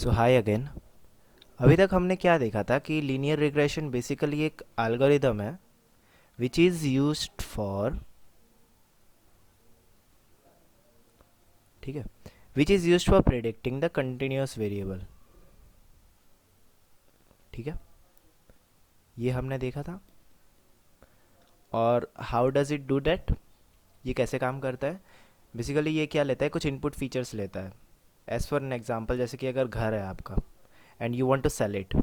सो हाय again. अभी तक हमने क्या देखा था कि लीनियर रिग्रेशन बेसिकली एक एल्गोरिदम है विच इज़ यूज्ड फॉर, ठीक है, which is used for predicting the continuous variable. ठीक है, ये हमने देखा था। और how does it do that, ये कैसे काम करता है। बेसिकली ये क्या लेता है, कुछ इनपुट फीचर्स लेता है। एज फॉर एन एग्जांपल, जैसे कि अगर घर है आपका and you want to sell it,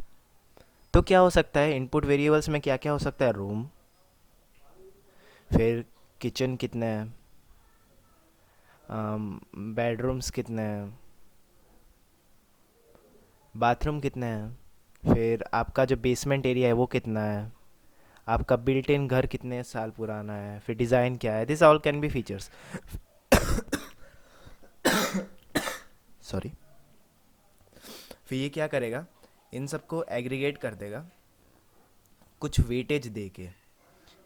तो क्या हो सकता है इनपुट वेरिएबल्स में, क्या क्या हो सकता है। रूम, फिर किचन कितने हैं, बेडरूम्स कितने हैं, बाथरूम कितने हैं, फिर आपका जो बेसमेंट एरिया है वो कितना है, आपका बिल्ट इन घर कितने साल पुराना है, फिर डिज़ाइन क्या है। This all can be features. Sorry. फिर ये क्या करेगा, इन सबको एग्रीगेट कर देगा कुछ वेटेज दे के,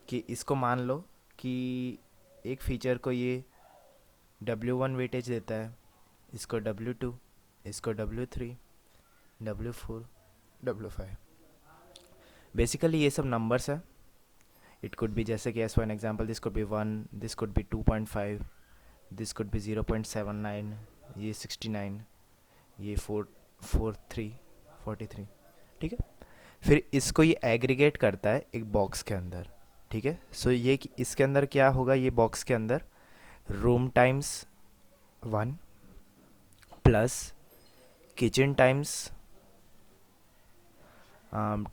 कि इसको मान लो कि एक फीचर को ये W1 वेटेज देता है, इसको W2, इसको W3, W4, W5। बेसिकली ये सब नंबर्स है। इट कुड बी, जैसे कि as for an example, this could be 1, this could be 2.5, this could be 0.79, ये 69, ये 43। ठीक है। फिर इसको ये एग्रीगेट करता है एक बॉक्स के अंदर। ठीक है। सो ये इसके अंदर क्या होगा, ये बॉक्स के अंदर room times 1 plus kitchen times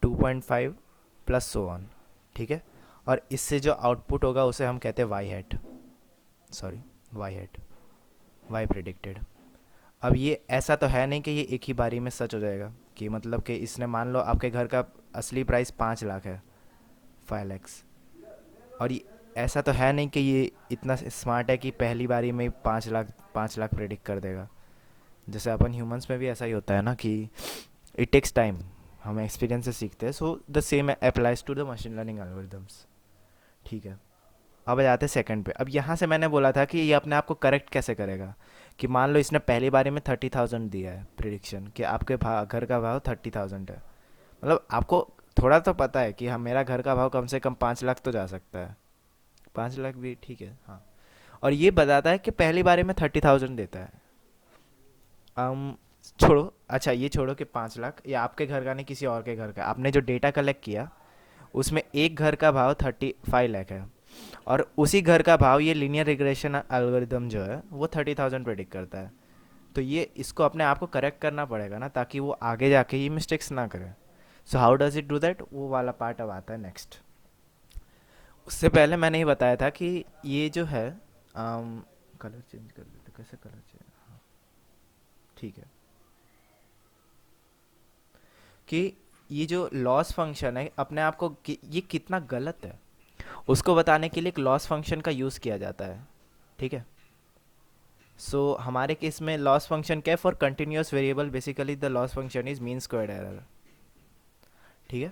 2.5 plus so on. ठीक है। और इससे जो आउटपुट होगा उसे हम कहते हैं Y hat, sorry, Y hat, Y predicted. अब ये ऐसा तो है नहीं कि ये एक ही बारी में सच हो जाएगा, कि मतलब कि इसने मान लो आपके घर का असली प्राइस 5 लाख है, 5 लैक्स। और ये ऐसा तो है नहीं कि ये इतना स्मार्ट है कि पहली बारी में 5 लाख प्रेडिक्ट कर देगा। जैसे अपन ह्यूमंस में भी ऐसा ही होता है ना, कि इट टेक्स टाइम, हम एक्सपीरियंस से सीखते हैं। So the same applies to the machine learning algorithms. ठीक है। अब आ जाते हैं सेकंड पे। अब यहाँ से मैंने बोला था कि ये अपने आप को करेक्ट कैसे करेगा, कि मान लो इसने पहली बारी में 30,000 दिया है प्रिडिक्शन, कि आपके घर का भाव 30,000 है। मतलब आपको थोड़ा तो पता है कि हाँ, मेरा घर का भाव कम से कम 5 लाख तो जा सकता है। 5 लाख भी ठीक है, हाँ। और ये बताता है कि पहली बारी में 30,000 देता है। um, छोड़ो, अच्छा ये छोड़ो कि 5 लाख, ये आपके घर का नहीं, किसी और के घर का, आपने जो डेटा कलेक्ट किया उसमें एक घर का भाव 35 लाख है, और उसी घर का भाव ये लीनियर रिग्रेशन एल्गोरिदम जो है वो 30,000 प्रेडिक्ट करता है। तो ये इसको अपने आप को करेक्ट करना पड़ेगा ना, ताकि वो आगे जाके ये मिस्टेक्स ना करे। So how does it do that, वो वाला पार्ट अब आता है नेक्स्ट। उससे पहले मैंने ही बताया था कि ये जो है, कलर चेंज कर देते, कैसे कलर चेंज, ठीक है, कि ये जो लॉस फंक्शन है अपने आप को ये कितना गलत है उसको बताने के लिए एक लॉस फंक्शन का यूज़ किया जाता है। ठीक है। सो हमारे केस में लॉस फंक्शन क्या है, for continuous variable basically the loss function is mean squared error. ठीक है।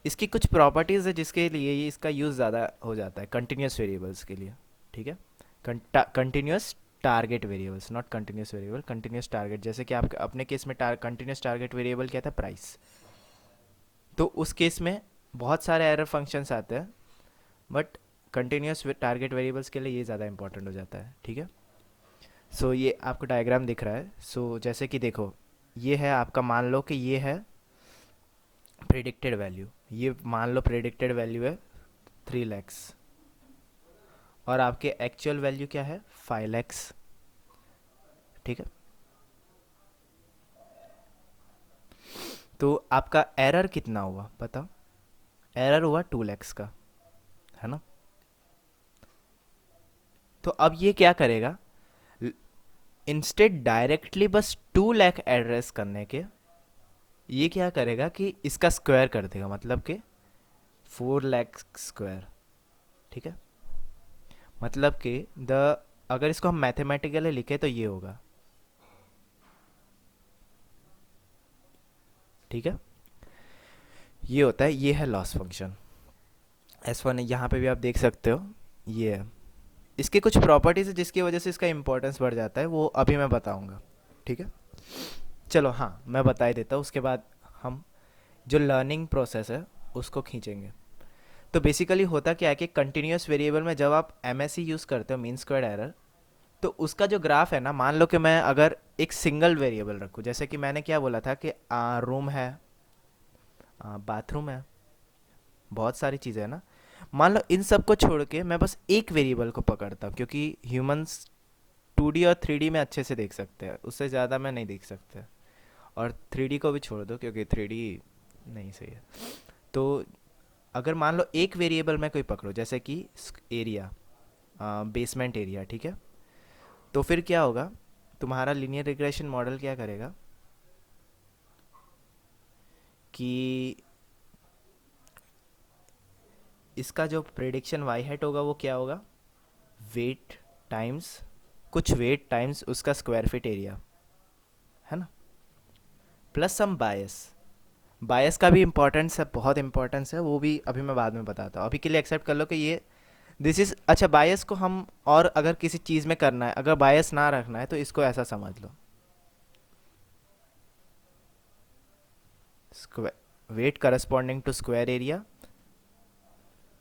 इसकी कुछ प्रॉपर्टीज़ है जिसके लिए ये इसका यूज़ ज़्यादा हो जाता है कंटिन्यूस वेरिएबल्स के लिए। ठीक है। Continuous target variables, not continuous variable, continuous target. जैसे कि आप अपने केस में कंटिन्यूस टारगेट वेरिएबल क्या था, प्राइस। तो उस केस में बहुत सारे एरर फंक्शंस आते हैं, बट कंटिन्यूस टारगेट वेरिएबल्स के लिए ये ज़्यादा इंपॉर्टेंट हो जाता है। ठीक है। सो ये आपको डायग्राम दिख रहा है। सो जैसे कि देखो, ये है आपका, मान लो कि ये है प्रिडिक्टेड वैल्यू, ये मान लो प्रिडिक्टेड वैल्यू है 3 लैक्स, और आपके एक्चुअल वैल्यू क्या है, 5 लैक्स। ठीक है। तो आपका एरर कितना हुआ बताओ, एरर हुआ 2 लैक्स का, है ना। तो अब ये क्या करेगा, इंस्टेड डायरेक्टली बस 2 लाख एड्रेस करने के, ये क्या करेगा कि इसका स्क्वायर कर देगा, मतलब कि 4 लाख स्क्वायर। ठीक है। मतलब कि द, अगर इसको हम मैथमेटिकली लिखे तो ये होगा। ठीक है। ये होता है, ये है लॉस फंक्शन। एस वन यहाँ पे भी आप देख सकते हो, ये है। इसके कुछ प्रॉपर्टीज है जिसकी वजह से इसका इंपॉर्टेंस बढ़ जाता है, वो अभी मैं बताऊंगा। ठीक है। चलो हाँ मैं बता ही देता हूँ, उसके बाद हम जो लर्निंग प्रोसेस है उसको खींचेंगे। तो बेसिकली होता क्या है कि कंटिन्यूस वेरिएबल में जब आप एम एस सी यूज़ करते हो, मीन स्क्वायर्ड एरर, तो उसका जो ग्राफ है ना, मान लो कि मैं अगर एक सिंगल वेरिएबल रखूँ, जैसे कि मैंने क्या बोला था कि रूम है, बाथरूम है, बहुत सारी चीज़ें हैं ना, मान लो इन सब को छोड़ के मैं बस एक वेरिएबल को पकड़ता हूँ, क्योंकि ह्यूमंस 2D और 3D में अच्छे से देख सकते हैं, उससे ज़्यादा में नहीं देख सकते। और 3D को भी छोड़ दो क्योंकि 3D नहीं सही है। तो अगर मान लो एक वेरिएबल में कोई पकड़ो, जैसे कि एरिया, बेसमेंट एरिया, ठीक है, तो फिर क्या होगा, तुम्हारा लीनियर रिग्रेशन मॉडल क्या करेगा कि इसका जो प्रेडिक्शन वाई हैट होगा वो क्या होगा, वेट टाइम्स कुछ वेट टाइम्स उसका स्क्वायर फीट एरिया, है ना, प्लस सम बायस। बायस का भी इम्पोर्टेंस है, बहुत इम्पोर्टेंस है, वो भी अभी मैं बाद में बताता हूँ। अभी के लिए एक्सेप्ट कर लो कि ये दिस इज अच्छा। बायस को हम और अगर किसी चीज़ में करना है, अगर बायस ना रखना है तो इसको ऐसा समझ लो, square weight corresponding to square area,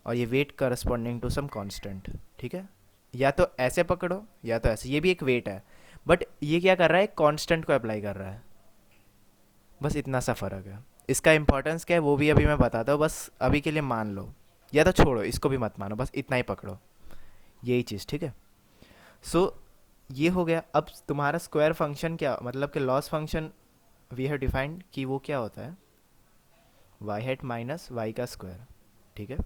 और ये weight corresponding to some constant, ठीक है। या तो ऐसे पकड़ो या तो ऐसे, ये भी एक वेट है, बट ये क्या कर रहा है, कांस्टेंट को अप्लाई कर रहा है, बस इतना सा फ़र्क है। इसका इंपॉर्टेंस क्या है वो भी अभी मैं बताता हूँ, बस अभी के लिए मान लो, या तो छोड़ो, इसको भी मत मानो, बस इतना ही पकड़ो, यही चीज़, ठीक है। सो ये हो गया। अब तुम्हारा स्क्वायर फंक्शन क्या, मतलब कि loss function we have defined कि वो क्या होता है, वाई हेट माइनस वाई का स्क्वायर, ठीक है।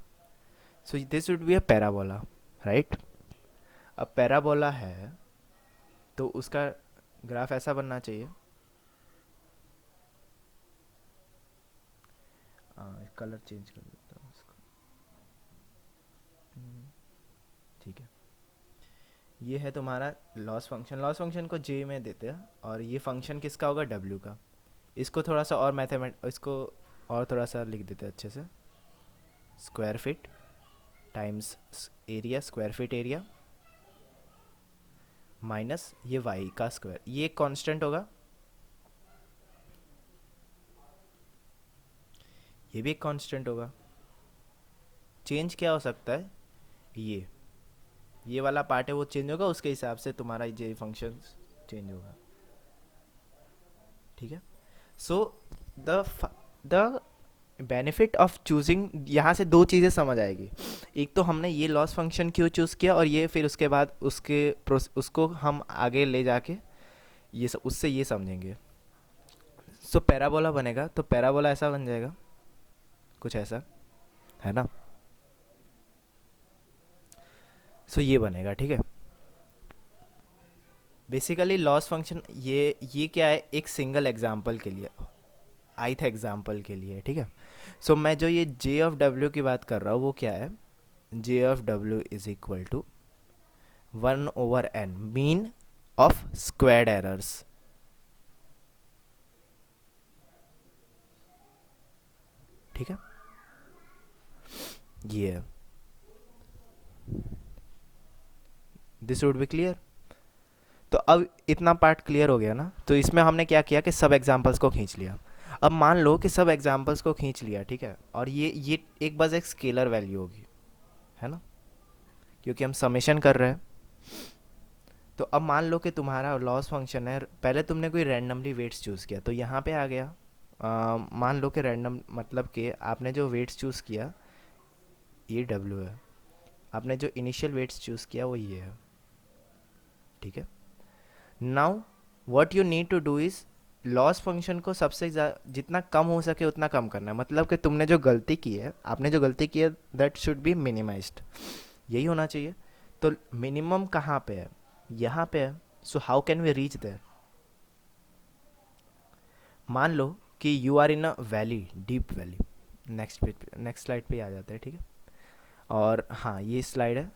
So this would be a parabola, right. अब पैराबोला है तो उसका ग्राफ ऐसा बनना चाहिए, कलर चेंज कर देता हूँ इसको, ठीक है। ये है तुम्हारा लॉस फंक्शन, लॉस फंक्शन को जे में देते हैं, और ये फंक्शन किसका होगा, डब्ल्यू का। इसको थोड़ा सा और इसको और थोड़ा सा लिख देते हैं अच्छे से, square feet times area, square feet area, minus ये वाई का स्क्वायर, ये एक कांस्टेंट होगा, ये भी एक कांस्टेंट होगा। चेंज क्या हो सकता है, ये वाला पार्ट है वो चेंज होगा, उसके हिसाब से तुम्हारा ये फंक्शन चेंज होगा, ठीक है। So the the benefit of choosing, यहाँ से दो चीज़ें समझ आएगी। एक तो हमने ये लॉस फंक्शन क्यों चूज़ किया, और ये फिर उसके बाद उसको हम आगे ले जाके उससे ये समझेंगे। सो पैराबोला बनेगा, तो पैराबोला ऐसा बन जाएगा, कुछ ऐसा, है ना। सो ये बनेगा, ठीक है। बेसिकली लॉस फंक्शन ये क्या है, एक सिंगल एग्जांपल के लिए, ith एग्जांपल के लिए, ठीक है। सो मैं जो ये जे ऑफ डब्ल्यू की बात कर रहा हूँ वो क्या है, J of W is equal to 1/n mean of squared errors, ठीक है। ये दिस वुड बी क्लियर। तो अब इतना पार्ट क्लियर हो गया ना, तो इसमें हमने क्या किया कि सब एग्जांपल्स को खींच लिया। अब मान लो कि सब एग्जांपल्स को खींच लिया, ठीक है, और ये एक बस एक स्केलर वैल्यू होगी, है ना, क्योंकि हम समेशन कर रहे हैं। तो अब मान लो कि तुम्हारा लॉस फंक्शन है, पहले तुमने कोई रैंडमली वेट्स चूज़ किया तो यहाँ पे आ गया, मान लो कि रैंडम मतलब कि आपने जो वेट्स चूज़ किया ये डब्ल्यू है, आपने जो इनिशियल वेट्स चूज़ किया वो ये है, ठीक है। Now what you need to do is loss function को सबसे जितना कम हो सके उतना कम करना है, मतलब कि तुमने जो गलती की है, आपने जो गलती की है दैट शुड बी मिनिमाइज्ड, यही होना चाहिए। तो मिनिमम कहाँ पे है, यहाँ पे है। So how can we reach there, मान लो कि you are in a valley, deep valley, next slide पे आ जाते हैं, ठीक है। और हाँ ये स्लाइड है,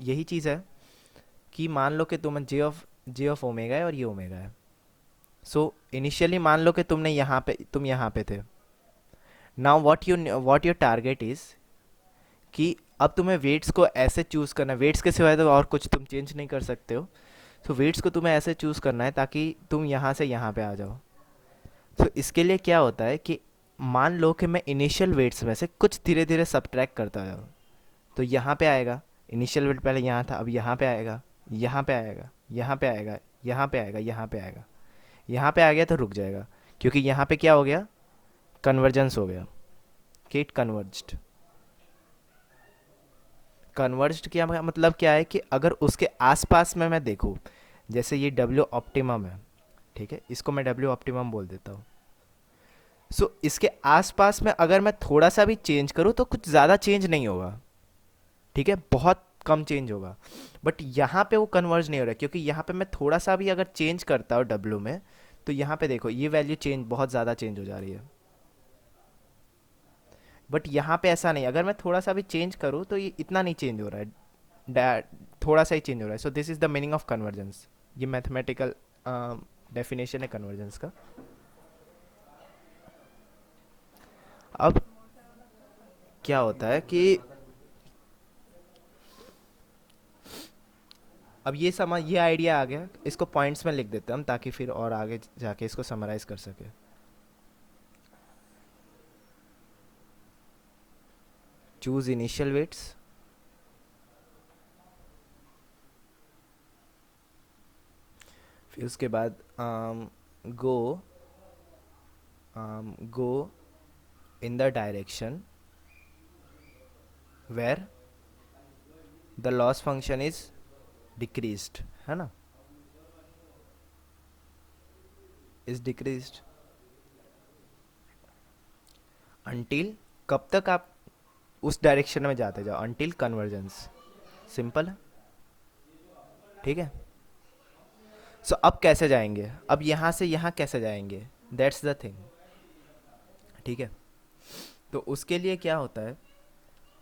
यही चीज़ है कि मान लो कि तुम जे ऑफ ओमेगा है और ये ओमेगा है। सो इनिशियली मान लो कि तुम यहाँ पे थे। Now what your target is कि अब तुम्हें वेट्स को ऐसे चूज़ करना है, वेट्स के सिवाय तो और कुछ तुम चेंज नहीं कर सकते हो। तो वेट्स को तुम्हें ऐसे चूज़ करना है ताकि तुम यहाँ से यहाँ पे आ जाओ। तो इसके लिए क्या होता है कि मान लो कि मैं इनिशियल वेट्स में से कुछ धीरे धीरे सब्ट्रैक्ट करता जाऊँ, तो यहाँ पे आएगा। इनिशियल वेट पहले यहाँ था, अब यहाँ पे आएगा, यहाँ पे आएगा, यहाँ पे आएगा, यहाँ पे आएगा, यहाँ पे आएगा। यहाँ पे आ गया तो रुक जाएगा, क्योंकि यहाँ पे क्या हो गया, कन्वर्जेंस हो गया कि इट कन्वर्ज्ड। कन्वर्ज्ड क्या मतलब क्या है कि अगर उसके आसपास में मैं देखूँ, जैसे ये डब्ल्यू ऑप्टिमम है, ठीक है, इसको मैं डब्ल्यू ऑप्टिमम बोल देता हूँ। सो इसके आसपास में अगर मैं थोड़ा सा भी चेंज करूँ तो कुछ ज़्यादा चेंज नहीं होगा, ठीक है, बहुत कम चेंज होगा। बट यहाँ पे वो कन्वर्ज नहीं हो रहा है, क्योंकि यहाँ पे मैं थोड़ा सा भी अगर चेंज करता हूँ डब्ल्यू में, तो यहाँ पे देखो ये वैल्यू चेंज बहुत ज़्यादा चेंज हो जा रही है। बट यहाँ पे ऐसा नहीं, अगर मैं थोड़ा सा भी चेंज करूँ तो ये इतना नहीं चेंज हो रहा है, थोड़ा सा ही चेंज हो रहा है। So this is the meaning of convergence. ये मैथमेटिकल डेफिनेशन है कन्वर्जेंस का। अब क्या होता है कि अब ये समझ, ये आइडिया आ गया, इसको पॉइंट्स में लिख देते हैं हम ताकि फिर और आगे जाके इसको समराइज कर सके। चूज इनिशियल वेट्स, फिर उसके बाद go go in the direction where the loss function is decreased, है ना, इज डिक्रीज्ड अंटिल, कब तक आप उस डायरेक्शन में जाते जाओ, अंटिल कन्वर्जेंस। सिंपल है, ठीक है। सो अब कैसे जाएंगे, अब यहाँ से यहाँ कैसे जाएंगे, दैट्स द थिंग, ठीक है। तो उसके लिए क्या होता है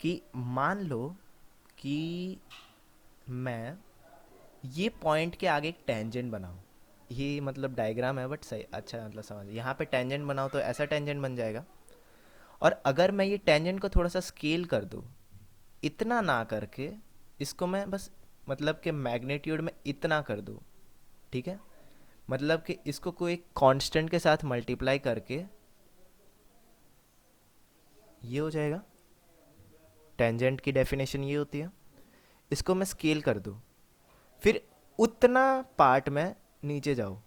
कि मान लो कि मैं ये पॉइंट के आगे एक टेंजेंट बनाऊँ, ये मतलब डायग्राम है बट सही, अच्छा मतलब समझ, यहाँ पे टेंजेंट बनाओ तो ऐसा टेंजेंट बन जाएगा। और अगर मैं ये टेंजेंट को थोड़ा सा स्केल कर दूँ, इतना ना करके इसको मैं बस मतलब कि मैग्नीट्यूड में इतना कर दूँ, ठीक है, मतलब कि इसको कोई कांस्टेंट के साथ मल्टीप्लाई करके ये हो जाएगा। टेंजेंट की डेफिनेशन ये होती है। इसको मैं स्केल कर दूँ, फिर उतना पार्ट में नीचे जाऊँ,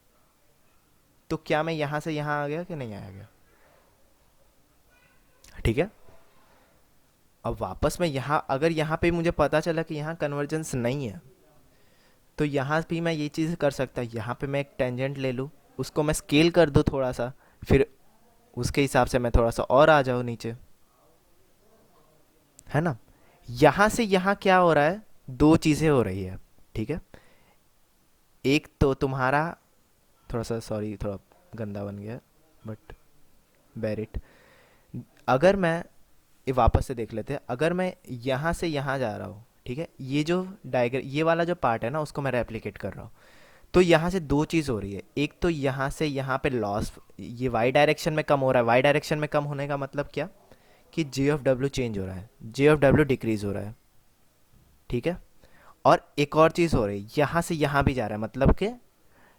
तो क्या मैं यहाँ से यहाँ आ गया कि नहीं आया गया, ठीक है। अब वापस में यहाँ, अगर यहाँ पे मुझे पता चला कि यहाँ कन्वर्जेंस नहीं है, तो यहाँ भी मैं ये चीज़ कर सकता हूँ, यहाँ पे मैं एक टेंजेंट ले लूँ, उसको मैं स्केल कर दूँ थोड़ा सा, फिर उसके हिसाब से मैं थोड़ा सा और आ जाऊँ नीचे, है ना। यहाँ से यहाँ क्या हो रहा है, दो चीज़ें हो रही है, ठीक है। एक तो तुम्हारा, थोड़ा सा सॉरी थोड़ा गंदा बन गया बट बेर इट। अगर मैं ये वापस से देख लेते हैं, अगर मैं यहाँ से यहाँ जा रहा हूँ, ठीक है, ये जो डायग्राम, ये वाला जो पार्ट है ना, उसको मैं रेप्लिकेट कर रहा हूँ, तो यहाँ से दो चीज़ हो रही है। एक तो यहाँ से यहाँ पे लॉस, ये वाई डायरेक्शन में कम हो रहा है। वाई डायरेक्शन में कम होने का मतलब क्या, कि जे ऑफ डब्ल्यू चेंज हो रहा है, जे ऑफ डब्ल्यू डिक्रीज हो रहा है, ठीक है। और एक और चीज़ हो रही है, यहाँ से यहाँ भी जा रहा है, मतलब कि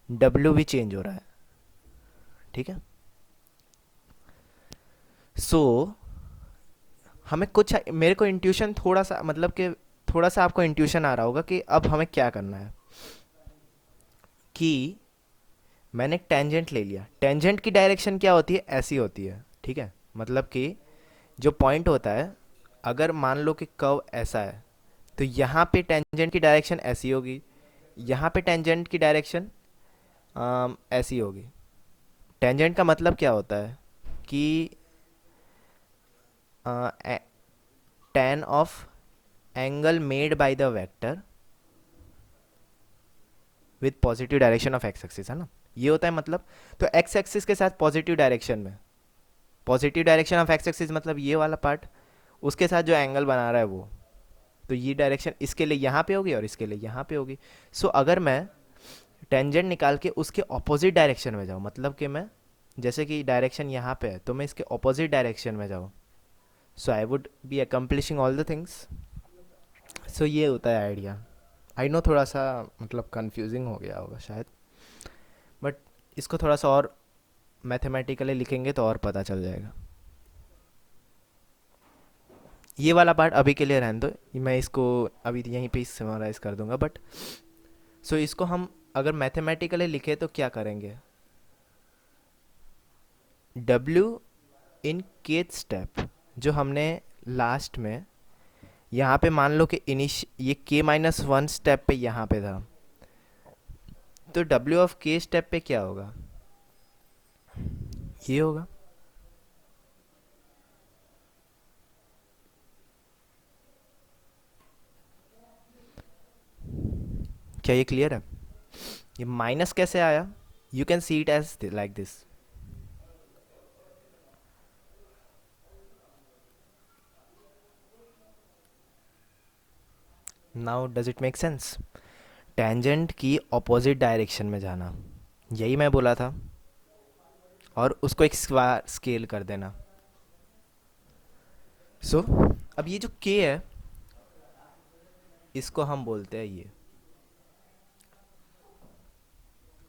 डब्ल्यू भी चेंज हो रहा है, ठीक है। सो हमें कुछ, मेरे को इंट्यूशन थोड़ा सा, मतलब कि थोड़ा सा आपको इंट्यूशन आ रहा होगा कि अब हमें क्या करना है। कि मैंने एक टेंजेंट ले लिया, टेंजेंट की डायरेक्शन क्या होती है, ऐसी होती है, ठीक है। मतलब कि जो पॉइंट होता है, अगर मान लो कि कर्व ऐसा है, तो यहाँ पे टेंजेंट की डायरेक्शन ऐसी होगी, यहाँ पे टेंजेंट की डायरेक्शन ऐसी होगी। टेंजेंट का मतलब क्या होता है कि tan of angle made by the vector with positive direction of x axis, है ना, ये होता है मतलब। तो एक्स एक्सिस के साथ पॉजिटिव डायरेक्शन में, positive direction of x axis मतलब ये वाला पार्ट, उसके साथ जो एंगल बना रहा है वो, तो ये डायरेक्शन इसके लिए यहाँ पे होगी और इसके लिए यहाँ पे होगी। सो अगर मैं टेंजेंट निकाल के उसके ऑपोजिट डायरेक्शन में जाऊँ, मतलब कि मैं, जैसे कि डायरेक्शन यहाँ पे है तो मैं इसके ऑपोजिट डायरेक्शन में जाऊँ, so I would be accomplishing all the things. So ये होता है आइडिया, आई नो थोड़ा सा मतलब कंफ्यूजिंग हो गया होगा शायद, बट इसको थोड़ा सा और मैथमेटिकली लिखेंगे तो और पता चल जाएगा। ये वाला पार्ट अभी के लिए रहने दो, मैं इसको अभी यहीं पे समराइज कर दूंगा। बट सो इसको हम अगर मैथमेटिकली लिखे तो क्या करेंगे, W इन केथ स्टेप, जो हमने लास्ट में यहाँ पे मान लो कि ये k-1 स्टेप पे यहाँ पे था, तो W ऑफ k स्टेप पे क्या होगा, ये होगा। क्या ये क्लियर है? ये माइनस कैसे आया, you can see it as like this. Now does it make sense? Tangent की ऑपोजिट डायरेक्शन में जाना, यही मैं बोला था, और उसको एक स्केल कर देना। सो अब ये जो k है इसको हम बोलते हैं ये,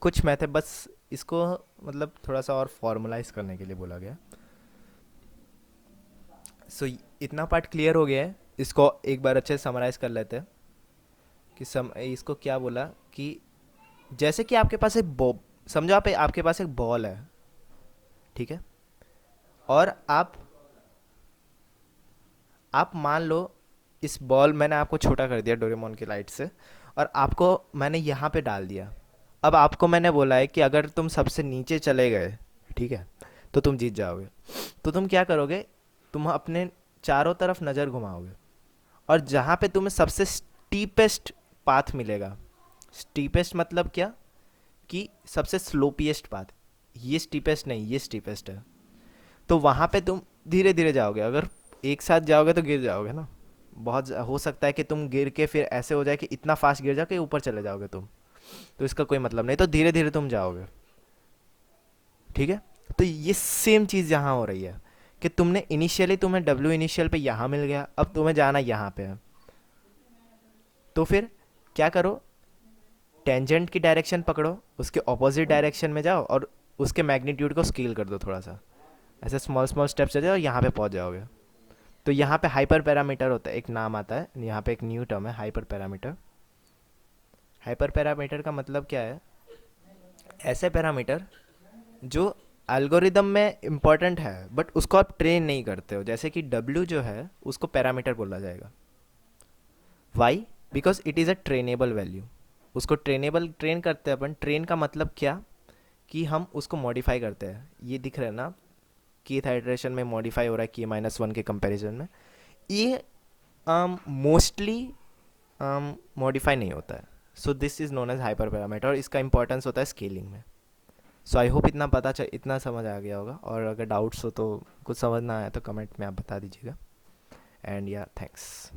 कुछ मैथ है बस, इसको मतलब थोड़ा सा और फॉर्मलाइज करने के लिए बोला गया। सो इतना पार्ट क्लियर हो गया है, इसको एक बार अच्छे से समराइज कर लेते हैं कि इसको क्या बोला कि जैसे कि आपके पास एक समझो आप आपके पास एक बॉल है, ठीक है, और आप मान लो इस बॉल मैंने आपको छोटा कर दिया डोरेमोन की लाइट से, और आपको मैंने यहाँ पे डाल दिया। अब आपको मैंने बोला है कि अगर तुम सबसे नीचे चले गए, ठीक है, तो तुम जीत जाओगे। तो तुम क्या करोगे, तुम अपने चारों तरफ नज़र घुमाओगे, और जहाँ पे तुम्हें सबसे स्टीपेस्ट पाथ मिलेगा, स्टीपेस्ट मतलब क्या, कि सबसे स्लोपीएस्ट पाथ, ये स्टीपेस्ट नहीं ये स्टीपेस्ट है, तो वहाँ पे तुम धीरे धीरे जाओगे। अगर एक साथ जाओगे तो गिर जाओगे ना, बहुत हो सकता है कि तुम गिर के फिर ऐसे हो जाए कि इतना फास्ट गिर जाओ कि ऊपर चले जाओगे तुम, तो इसका कोई मतलब नहीं, तो धीरे धीरे तुम जाओगे, ठीक है। तो ये सेम चीज़ यहाँ हो रही है कि तुमने इनिशियली तुम्हें W इनिशियल पे यहाँ मिल गया, अब तुम्हें जाना यहाँ पे है, तो फिर क्या करो, टेंजेंट की डायरेक्शन पकड़ो, उसके ऑपोजिट डायरेक्शन में जाओ और उसके मैग्नीट्यूड को स्केल कर दो थोड़ा सा, ऐसे स्मॉल स्मॉल स्टेप्स चले जाओ और यहाँ पे पहुँच जाओगे। तो यहाँ पे हाइपर पैरामीटर होता है, एक नाम आता है यहाँ पे, एक न्यू टर्म है हाइपर पैरामीटर। हाइपर पैरामीटर का मतलब क्या है, ऐसे पैरामीटर जो एल्गोरिदम में इम्पॉर्टेंट है बट उसको आप ट्रेन नहीं करते हो, जैसे कि W जो है उसको पैरामीटर बोला जाएगा। Y, because it is a trainable value, उसको ट्रेन करते हैं अपन। ट्रेन का मतलब क्या, कि हम उसको मॉडिफाई करते हैं, ये दिख रहा है ना, कीथ हाइड्रेशन में मॉडिफाई हो रहा है k-1 के कंपैरिजन में, ये मोस्टली मॉडिफाई नहीं होता है। So this is known as hyperparameter, और इसका इंपॉर्टेंस होता है स्केलिंग में। सो आई होप इतना समझ आ गया होगा, और अगर डाउट्स हो तो, कुछ समझ ना आया तो कमेंट में आप बता दीजिएगा। एंड या थैंक्स।